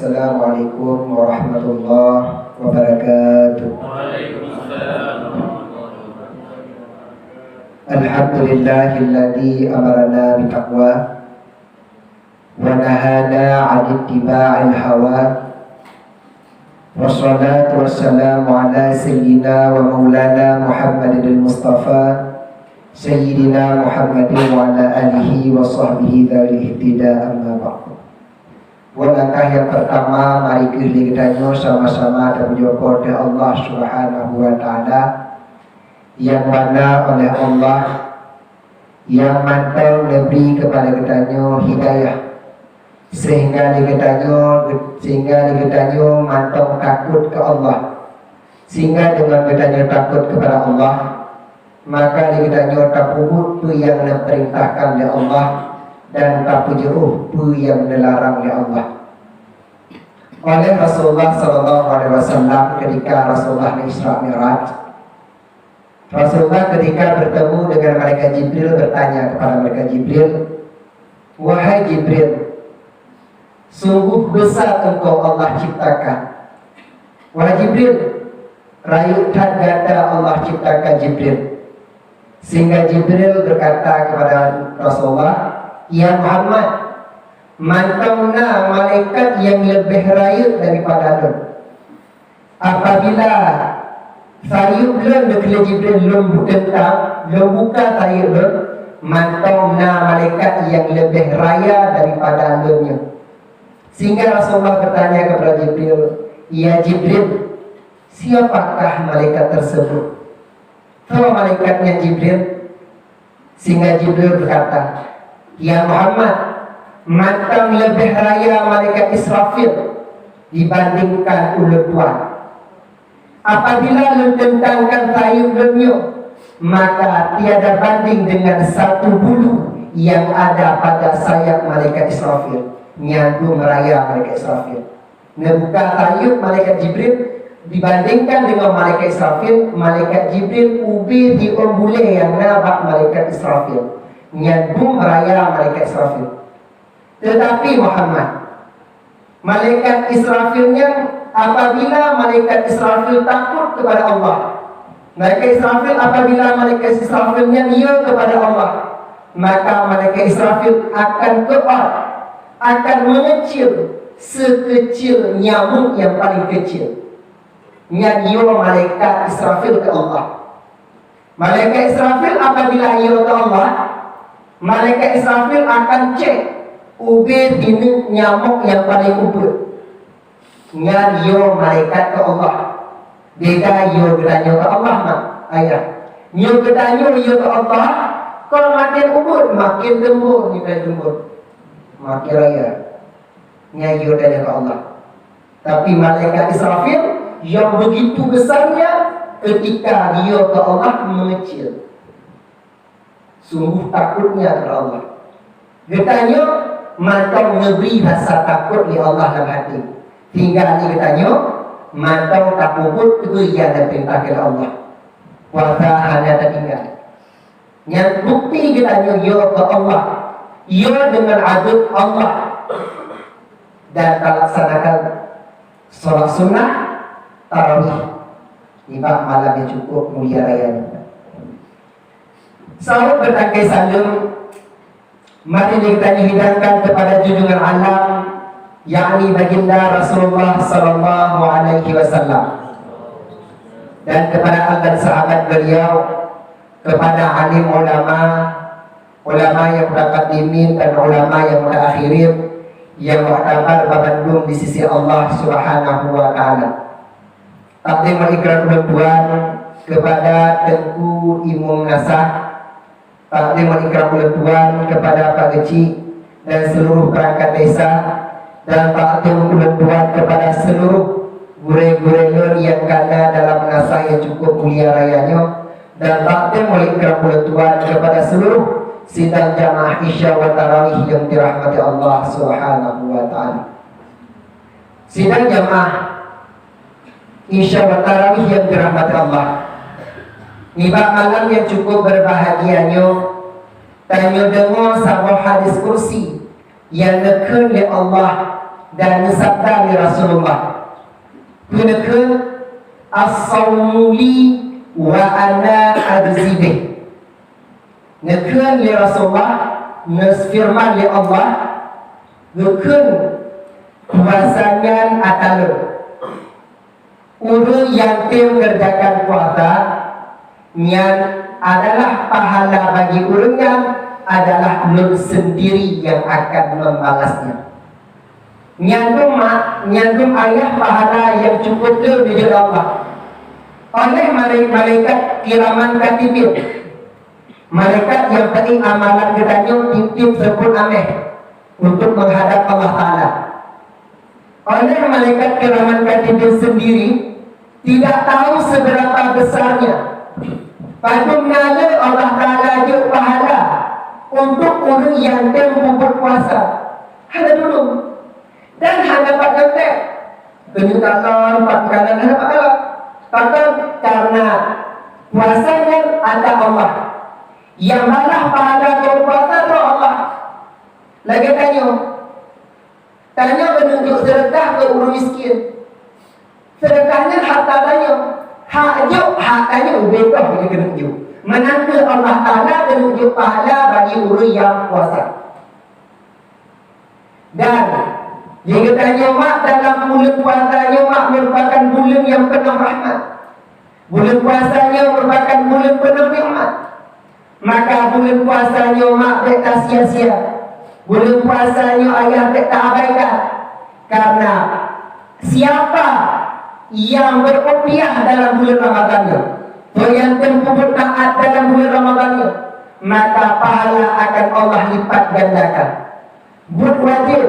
Assalamualaikum warahmatullahi wabarakatuh. Alhamdulillahilladzi amarna bitaqwa wa nahana 'anil ittiba'il hawa. Wassalatu wassalamu ala sayyidina wa maulana Muhammadil Mustafa Sayyidina Muhammadin wa ala alihi wa sahbihi dzal ihtida amma ba'du. Langkah yang pertama, mari kita sama-sama dan bersyukur kepada Allah Subhanahu wa taala yang mana oleh Allah yang mantau lebih kepada kita hidayah sehingga kita mantau takut ke Allah, sehingga dengan kita takut kepada Allah maka kita takut tu yang diperintahkan oleh Allah dan tak jauh tu yang dilarang oleh Allah. Oleh Rasulullah sallallahu alaihi wasallam ketika Rasulullah Isra Mi'raj, Rasulullah ketika bertemu dengan malaikat Jibril bertanya kepada malaikat Jibril, "Wahai Jibril, sungguh besar engkau Allah ciptakan." Wahai Jibril, rayukan ganda Allah ciptakan Jibril. Sehingga Jibril berkata kepada Rasulullah, "Ya Muhammad, mantaunya malaikat yang lebih rayut daripada Adam. Apabila sayup lem dekla Jibril lem tentang lem buka sayup lem, mantaunya malaikat yang lebih raya daripada Adamnya." Sehingga Rasulullah bertanya kepada Jibril, "Ya Jibril, siapakah malaikat tersebut?" Tahu malaikatnya Jibril? Sehingga Jibril berkata, "Ya Muhammad, mantang lebih raya malaikat Israfil dibandingkan ulut Tuhan. Apabila tentangkan sayup lemnya, maka tiada banding dengan satu bulu yang ada pada sayap malaikat Israfil." Nyambung raya malaikat Israfil. Ngebuka sayup malaikat Jibril dibandingkan dengan malaikat Israfil, malaikat Jibril ubi di ombule yang nabak malaikat Israfil. Nyambung raya malaikat Israfil. Tetapi Muhammad, malaikat Israfilnya, apabila malaikat Israfil takut kepada Allah, malaikat Israfil apabila malaikat Israfilnya dia kepada Allah, maka malaikat Israfil akan keluar, akan mengecil sekecil nyamuk yang paling kecil. Nyanyo malaikat Israfil ke Allah. Malaikat Israfil apabila ia ke Allah, malaikat Israfil akan cek ubir ini nyamuk yang paling ubur. Nyanyo malaikat ke Allah. Beda yo gedanyo ke Allah mak ayah. Nyo gedanyo yo ke Allah, kalau makin ubur makin lembut ni lembut. Makin raya. Nyanyo gedanyo ke Allah. Tapi malaikat Israfil yang begitu besarnya ketika dia ke Allah mengecil. Sungguh takutnya kepada Allah. Katanya mantau memberi rasa takut di Allah dalam hati. Tinggal ni katanya mantau takut keria dan perintah kepada Allah. Wasa hanya tertinggal. Yang bukti katanya dia ke Allah, ia dengan adab Allah dan laksanakan solat sunnah tarawih. Ibak malam yang cukup mulia raya. Sahabat bertangkai salam, mari kita hidangkan kepada junjungan alam, yakni baginda Rasulullah sallallahu alaihi wasallam, dan kepada anak sahabat beliau, kepada alim ulama, ulama yang mutaqaddimin dan ulama yang mutaakhirin, yang muktabar babandung di sisi Allah Subhanahu wa taala. Takdim ikrar Tuhan kepada Tengku Imam Nasah, takdim ikrar Tuhan kepada Pak Geci dan seluruh perangkat desa, dan takdim Tuhan kepada seluruh gure-gure yang kena dalam nasah yang cukup mulia rayanya, dan takdim ikrar Tuhan kepada seluruh sidang jamaah Isya wa Tarawih yang dirahmati Allah Subhanahu wa taala. Sidang jamaah Isya wa Tarawih yang dirahmati Allah, nibak malam yang cukup berbahagianya, tanya dengar sebuah hadis kursi yang nekun oleh Allah dan sabda ni Rasulullah gunakan as-sawmuli wa ana adzibih gunakan li Rasulullah nasfirman li Allah gunakan kuasangan atalu orang yang mengerjakan puasa yang adalah pahala bagi orang yang adalah nur sendiri yang akan membalasnya. Nyandung ayah pahala yang cukup di Allah oleh malaikat kiraman katibin, malaikat yang penting amalan gedanya tip-tip sebut ameh untuk menghadap Allah Ta'ala. Oleh malaikat kiraman katibin sendiri tidak tahu seberapa besarnya bagaimana Allah Ta'ala juga pahala untuk orang yang membuat puasa. Ada dulu dan hanya dapat kontak penyukalan, pangkalan, hanya dapat kalah bahkan karena puasanya ada Allah yang malah pahala kalau puasa itu Allah. Lagi tanya menunjuk sedekah ke orang miskin, sedekahnya harta tanya hak tanya ubekah dia kena tunjuk menantu Allah Ta'ala menunjuk pahala bagi orang yang puasa. Dan jika tanya mak dalam bulan puasanya mak merupakan bulan yang penuh rahmat, bulan puasanya merupakan bulan penuh nikmat, maka bulan puasanya mak tak sia-sia, bulan puasanya ayah tak abaikan. Karena siapa yang berupiah dalam bulan Ramadannya, yang tempur taat dalam bulan Ramadannya, maka pahala akan Allah lipat gandakan. Buat wajib,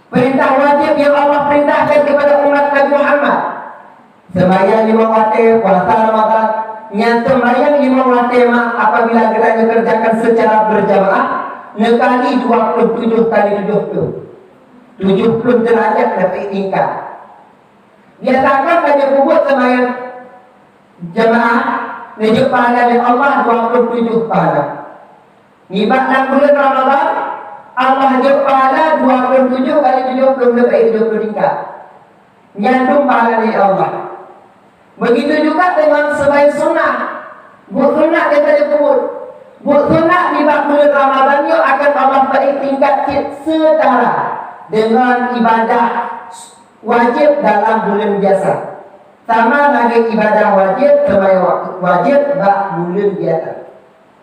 perintah wajib yang Allah perintahkan kepada umat Nabi Muhammad, sembahyang 5 waktu, puasa Ramadan, nyata sembahyang 5 waktu apabila kita kerjakan secara berjamaah, nekali 27 kali 70 derajat dapat tingkat. Biasakan pada kubur sembahyang jamaah menuju pahala dari Allah 27 pahala. Nibat dalam bulan Ramadan Allah jauh pahala 27 kali 70 lebih 70 tingkat. Nyandung pahala dari Allah. Begitu juga dengan sebaik sunnah. Buat sunnah kita disebut. Buat sunnah di bulan Ramadan itu akan Allah beri tingkat setara dengan ibadah wajib dalam bulan biasa. Sama lagi ibadah wajib sebaik wajib bak bulan biasa.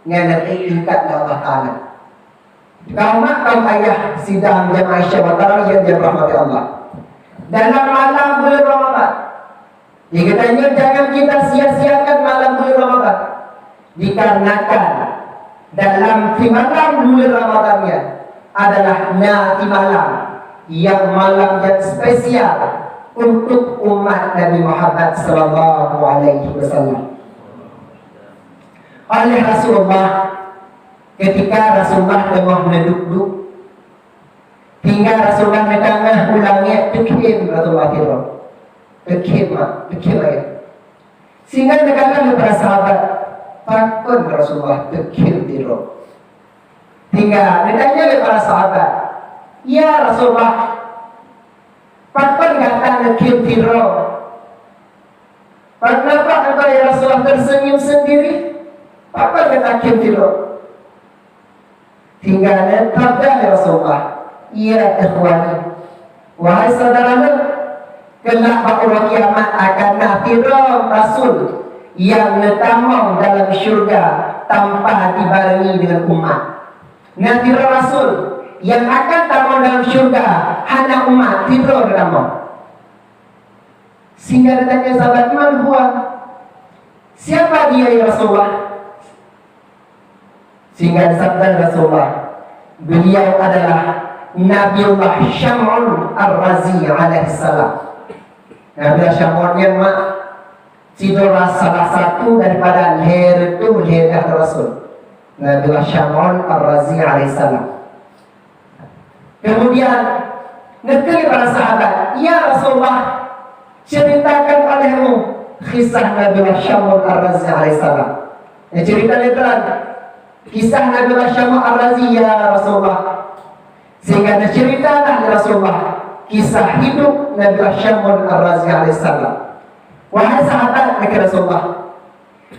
Yang tingkat Allah Ta'ala. Kaum mak kaum ayah sidang jemaah Syawatara yang dirahmati Allah. Dalam malam bulan Ramadan, dikatanya jangan kita sia-siakan malam bulan Ramadan, dikarenakan dalam malam bulan Ramadannya adalah nanti malam yang spesial untuk umat Nabi Muhammad sallallahu alaihi wasallam. Oleh Rasulullah, ketika Rasulullah tengah meneduk-duk, hingga Rasulullah tengah ulangnya tekim Rasulullah tekim ayat. Sehingga negara para sahabat takut Rasulullah tekim tiro. Hingga ditanya para sahabat, ya Rasulullah, pakon kata tekim tiro. Kenapa engkau ya Rasulullah tersenyum sendiri? Pakon kata tekim tiro. Hingga sabda Rasulullah, ya ikhwani, wahai saudaraku, kelak pada kiamat akan nafiram Rasul yang netamang dalam syurga tanpa dibarengi dengan umat. Nafiram Rasul yang akan tamang dalam syurga hanya umat tidak tamang. Sehingga ditanya sahabat, man huwa? Siapa dia ya Rasulullah? Sehingga sabda Rasulullah, beliau adalah Nabiullah Syam'un Ar-Razi alaihissalam. Nabiullah Syam'un yang tidurlah salah satu daripada leher Rasul. Nabiullah Syam'un Ar-Razi alaihissalam. Kemudian negeri para sahabat, ya Rasulullah, ceritakan olehmu kisah Nabiullah Syam'un Ar-Razi alaihissalam. Cerita leteran kisah Nabi Syam'un Ar-Razi ya Rasulullah. Sehingga ceritalah ya Rasulullah kisah hidup Nabi Syamun Ar-Razi alaihissalam. Wahai sahabat Nabi Rasulullah,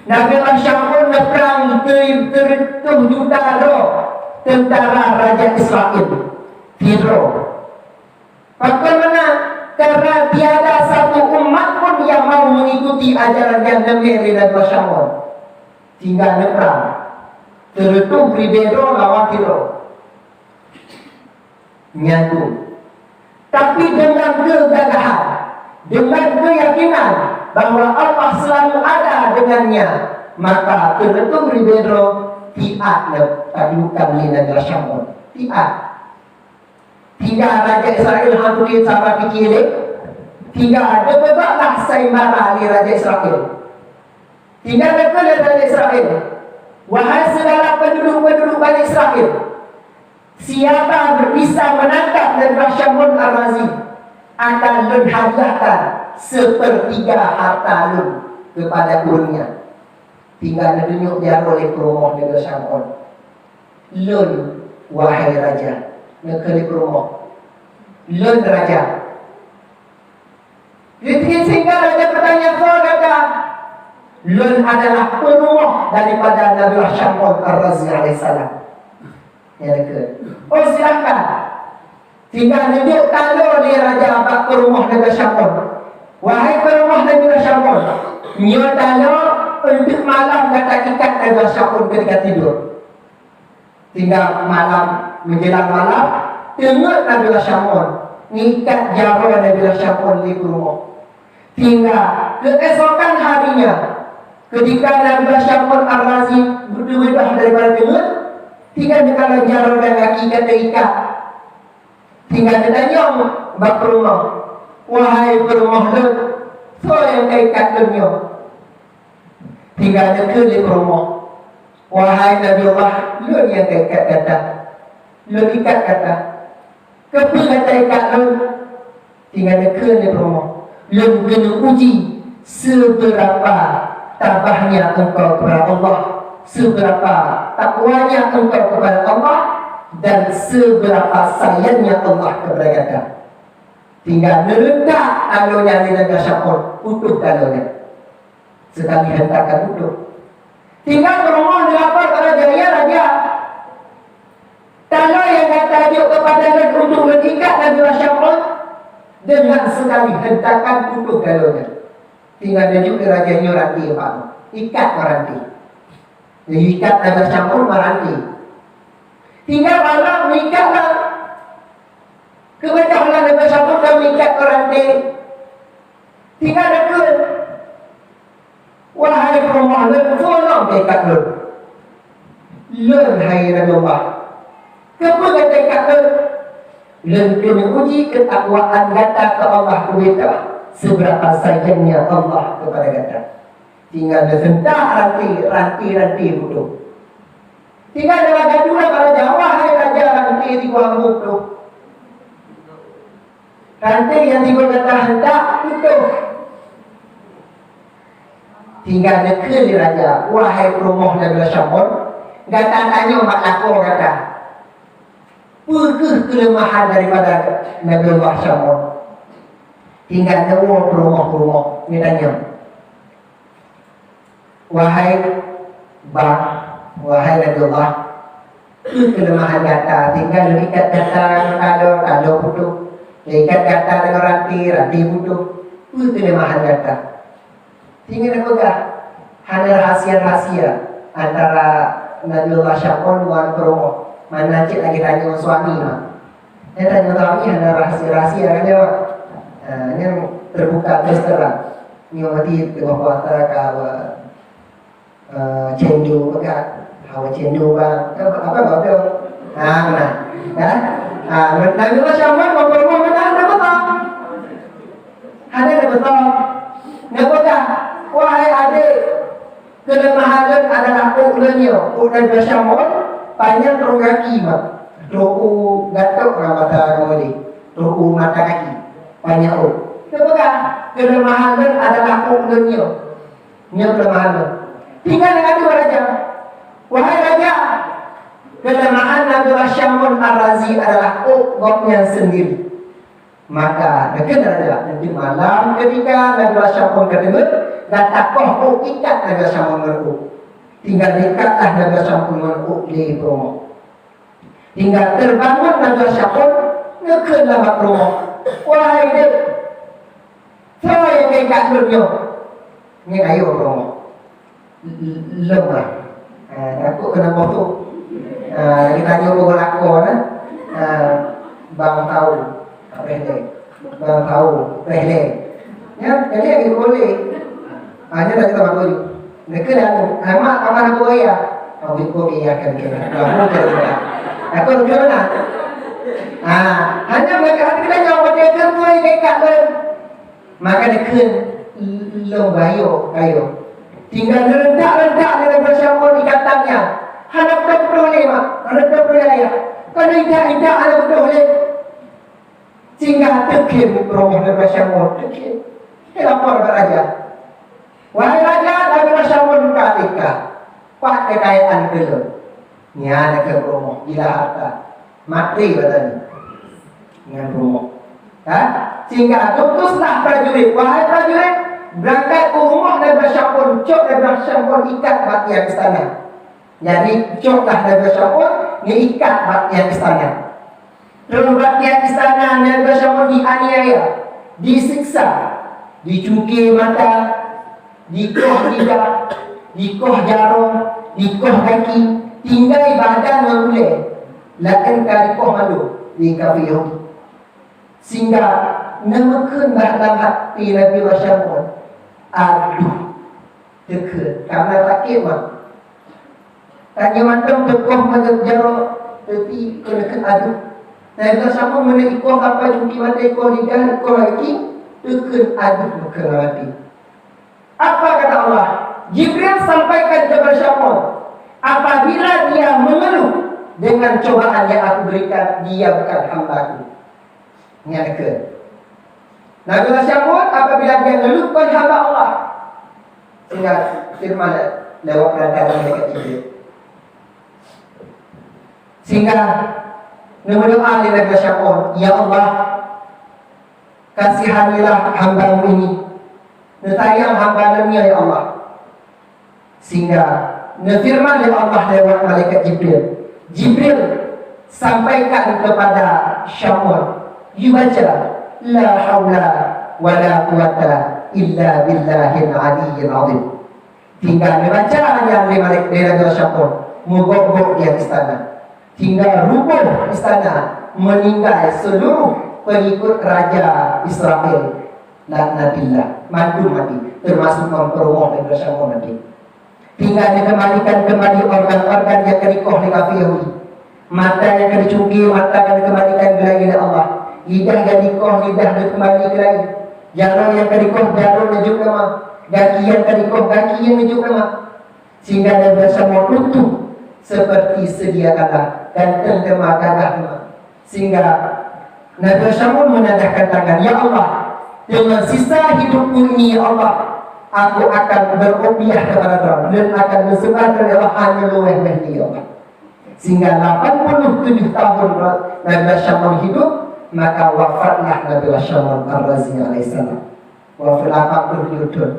Nabi Syamun perang 7 juta tentara Raja Israel. Tiro. Bagaimana? Karena tiada satu umat pun yang mau mengikuti ajaran yang Nabi Syamun. Tinggal perang. Tertutup Ribeiro lawan Tiro. Nyatu. Tapi dengan kegagahan, dengan keyakinan bahwa Allah selalu ada dengannya, maka tertutup Ribeiro tiat tadukan ni Nabi Syamun. Tiat. Tidak Raja Israel hampir sama fikir. Tidak ada begaklah sayembara di Raja Israel. Tidak ada ke Raja Israel. Wahai segala penduduk-penduduk Bani Israel, siapa bisa menangkap Nabi Syamun Ar-Razi akan menghadiahkan 1/3 harta lun kepada gurunya. Tinggal tunjuk dia oleh promo Nabi Syamun. Lun, wahai raja, negeri promo. Lun raja. Jadi sehingga raja bertanya, kata, lun adalah penuh daripada Nabi Syamun Ar-Razi alaihissalam. Ya, oh silakan. Tinggal tunjuk tanda di raja abad perumah Nabi Syamun. Wahai perumah Nabi Syamun, nyo tanda untuk malam kata ikat Nabi Syamun ketika tidur. Tinggal malam menjelang malam, tengok Nabi Syamun ngikat jara Nabi Syamun di perumah. Tinggal keesokan harinya, ketika Nabi Syamun Ar-Razi berdua daripada tengok, tinggal kalau jaro dan kaki kata ikat. Tinggal tanya bak rumah, wahai perumah lu, so yang ikat dunia. Tinggal ke di rumah, wahai Nabi Allah, lu yang ikat kata, lu ikat kata, kepi kata ikat lu. Tinggal ke di rumah, lu kena uji seberapa tabahnya engkau kepada Allah, seberapa takwanya engkau kepada Allah, dan seberapa sayangnya Allah kepada kita. Tinggal merendah alunya di Nabi Syamun, utuh alunya. Sekali hentakan utuh. Tinggal berumah dilapor pada jaya raja. Kalau yang kata ajuk kepada dan untuk mengikat Nabi Syamun, dengan sekali hentakan utuh alunya. Tinggal ajuk ke raja Nyoranti, Pak. Ikat Meranti. Jadi ikat Nabi Syamun Meranti. Tinggal malam ikatlah. Kebetulan Nabi Syamun dah ikat Meranti. Tinggal dekat. Wahai perumah lu, tolong ikat lu. Lun hai Nabi Allah. Kenapa kata ikat lu? Lun kena uji ketakwaan kata ke Allah kubita. Seberapa sayangnya Allah kepada kata. Tinggal desentah ranti butuh. Tinggal ada gaduh pada Jawa, hai raja ranti di bawah butuh. Ranti yang tiba kata hendak butuh. Tinggal dekat di raja, wahai perumah Nabi Syamun, kata tanya mak aku kata, pergi kelemahan daripada Nabi Syamun. Tinggal dewa perumah, ni tanya. Wahai bang, wahai Nabi Allah, kelemahan kata, tinggal ikat kata kalau butuh, ikat kata dengan ranti butuh, kelemahan kata. Tinggal apa? Hanya rahasia-rahasia antara Nabi Syamun dengan perumah. Mana cik lagi tanya suami mah. Dia tanya suami hanya rahasia-rahasia kan jawab. Ini terbuka terus terang. Ini mati tengah kuasa kawa. Cendu kan, hawa cendu bang, apa betul? Benar, kan? Nabi Syamun ngomong benar, betul. Ada betul, betul. Wahai adik, kelemahan adalah uklennya, uklen Syamun banyak rogaki bang, rogu gatuk orang mata kamu ni, rogu mata kaki banyak betul. Kelemahan adalah uklennya, ini kelemahan. Tinggal dengan dua raja. Wahai raja, kelemahan Nabi Syamun Ar-Razi adalah ukgopnya sendiri. Maka dekat saja nanti malam ketika Nabi Syamul kedengar dan takoh ikat Nabi Syamul menurut. Tinggal dekatlah Nabi Syamul menurut di promo. Tinggal terbangun Nabi Syamul dekat dalam promo. Wahai dek, saya dekat dunia. Ni ayo promo. Lemah. Aku kena bodoh. Kita nyoba lakon bang tahu rele bang tahu rele ya rele itu boleh hanya dari tempat boleh mereka dah amat kawan aku ya aku iya kan aku gimana hanya mereka kita nyawa dia kerja dekat maka dekat lo kayo tinggal rendah dalam bersama ikatannya harap tak boleh mak harap tak boleh ya kalau tidak harap tak boleh sehingga terkir rumah Nabi Syamul terkir dia lapor kepada raja wahai raja Nabi Syamul ketika pak kekayaan dulu ni anak ke rumah gila harta mati katanya dengan rumah sehingga tutuslah prajurit wahai prajurit berangkat ke rumah Nabi Syamul cok Nabi Syamul ikat bahagian istana jadi coklah Nabi Syamul ikat bahagian istana. Lalu rakyat istana Nabi Syamul dianiaya, disiksa, dicungkir mata, dikoh lidah, dikoh jarum, dikoh kaki, tinggal badan memulai, lakan dikoh malu di kafir Yahudi. Sehingga namakan dalam hati Nabi Syamul, aduh, dekat, karena tak kemah. Tanya macam dekoh makan jarum, tapi kena aduh. Nabi Syamul mana ikoh apa cungki mata ikoh lidah ikoh lagi dekat aduh muka mati. Apa kata Allah? Jibril sampaikan kepada Syamul, apabila dia mengeluh dengan cobaan yang aku berikan, dia bukan hamba-Ku. Ini ada. Nabi Syamul apabila dia mengeluh bukan hamba Allah. Sehingga firman lewat perantara malaikat Jibril. Sehingga berdoa di Nabi Syamul, ya Allah, kasihanilah hamba-Mu ini, netayang hamba-Mu ya Allah. Sehingga nefirman oleh Allah lewat malaikat Jibril. Jibril sampaikan kepada Syamul, you baca, la haula wa la quwata illa billahil aliyyil azim. Tinggal membaca yang malaikat Nabi Syamul mogok di istana. Hingga rubuh istana, meninggal seluruh pengikut Raja Israel laknatillah, mati termasuk memperwah dan bersama nanti. Tinggal dikembalikan kembali organ-organ yang kerikoh di kafir Yahudi, mata yang dicungkir, mata yang dikembalikan lagi oleh Allah, lidah yang dikoh, lidah dikembali lagi, jarum yang kerikoh, jarum menuju nama, kaki yang kerikoh, kaki yang menuju nama, sehingga dia bersama utuh seperti sedia kala dan terkemah sehingga Nabi Syamul menadahkan tangan, ya Allah, dengan sisa hidupku ini ya Allah, aku akan berubiah kepada Tuhan dan akan bersebar dari Allah hanya luweh ya Allah. Sehingga 87 tahun Nabi Syamul hidup, maka wafatlah Nabi Syamul Ar-Razi alaihissalam. Wafat 87 tahun.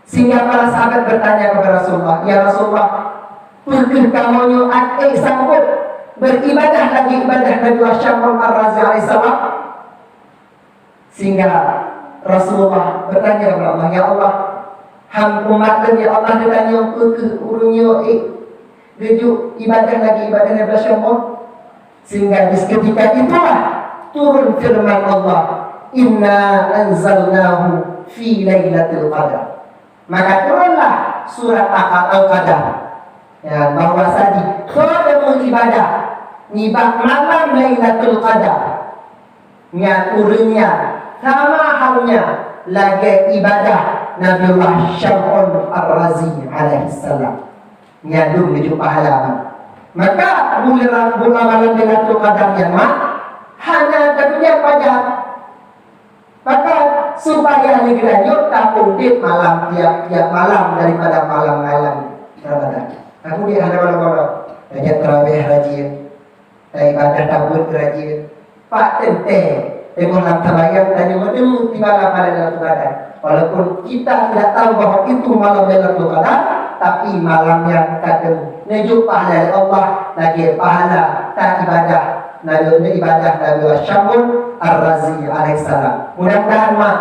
Sehingga para sahabat bertanya kepada Rasulullah, ya Rasulullah, pergi kamu sanggup beribadah lagi ibadah Nabi Syamul Ar-Razi alaihissalam? Sehingga Rasulullah bertanya kepada Allah, ya Allah, umat ya Allah ditanya ke urunnya gejuk ibadah lagi ibadah Nabi Syamul. Sehingga di ketika itulah turun firman Allah, inna anzalnahu fi lailatul qadar. Maka turunlah surat Al-Qadar, ya, bahwasanya kalau ibadah nibak malam Lailatul Qadar nya urunnya sama halnya lagi ibadah Nabiullah Syamul Ar-Razi alaihissalam nya menuju pahala. Maka bulan malam Lailatul Qadar yang hanya tentunya pajak. Maka supaya negara yuk tapung di malam tiap malam daripada malam-malam Ramadan. Aku di ada malam-malam banyak terawih rajin, ibadah tabur rajin, pak tente tengok dalam tabayang dan yang menemu di malam Lailatul Qadar. Walaupun kita tidak tahu bahwa itu malam Lailatul Qadar, tapi malamnya kadang nejuk pahala Allah lagi pahala tak ibadah ibadah Nabi Syamul Ar-Razi alaihissalam. Mudah-mudahan mak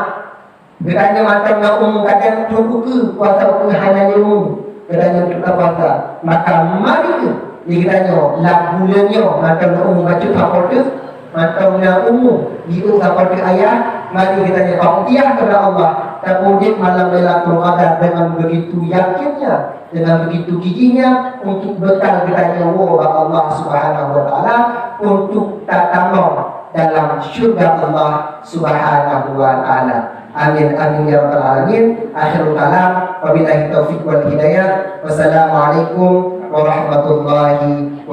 bertanya macam nak kadang tunggu ke puasa ke hanya ilmu bertanya untuk puasa, maka mari kita tanya lagunya macam nak baca apa macam nak itu seperti ayat. Mari kita tanya taqiah kepada Allah. Kemudian malam Lailatul Qadar dengan begitu yakinnya, dengan begitu giginya untuk bekal kita nyawa Allah Subhanahu wa taala untuk tatamam dalam syurga Allah Subhanahu wa taala. Amin amin ya rabbal alamin. Akhirul kalam, wabillahi taufiq wal hidayah. Wassalamualaikum warahmatullahi